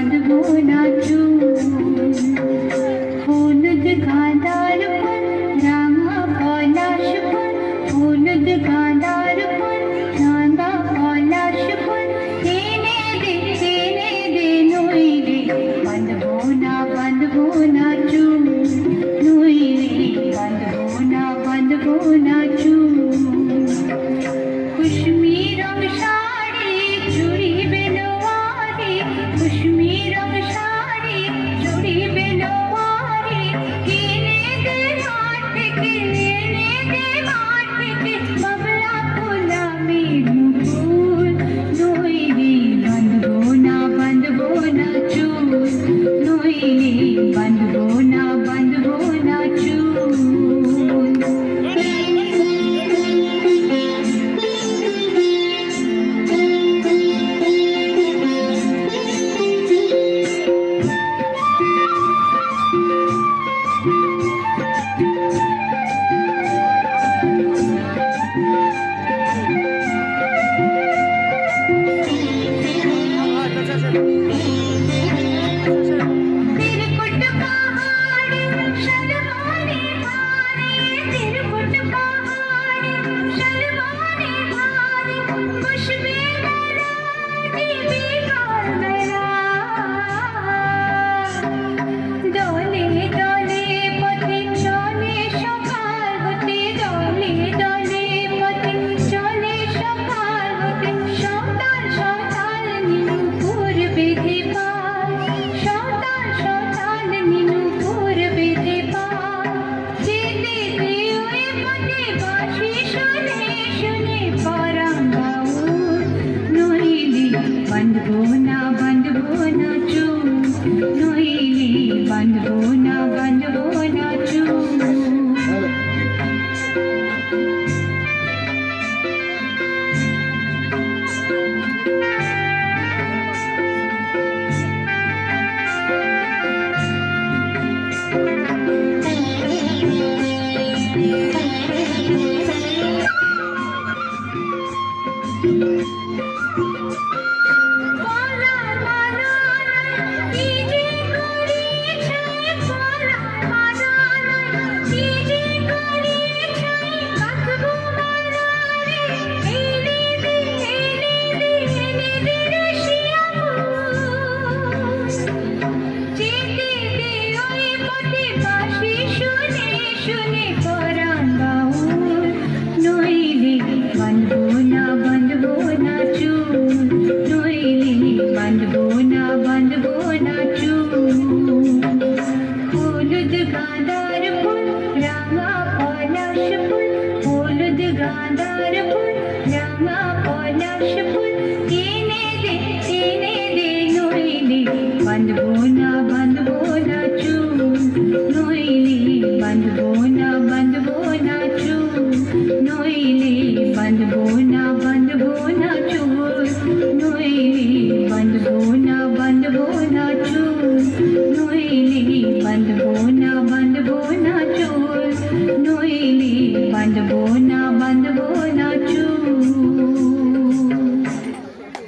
বাঁধবো না চুল হলুদ গাঁদার ফুল রাঙা পলাশ ফুল হলুদ গাঁদার ফুল রাঙা পলাশ ফুল এনে দে নইলে বাঁধবো না চুল নইলে বাঁধবো না চুল কুশমি রং শাড়ি চুড়ি বেনোয়ারি কুশমি রং শাড়ি চুড়ি বেনোয়ারি কিনে দে হাট থেকে বাবলা গোলামি মুকুল নইলে বাঁধবো না চুল নইলে বাঁধবো না চুল বাঁধবো না চুল নইলে বাঁধবো না চুল বাঁধবো না চুল হলুদ গাঁদার ফুল রাঙা পলাশ ফুল হলুদ গাঁদার ফুল রাঙা পলাশ ফুল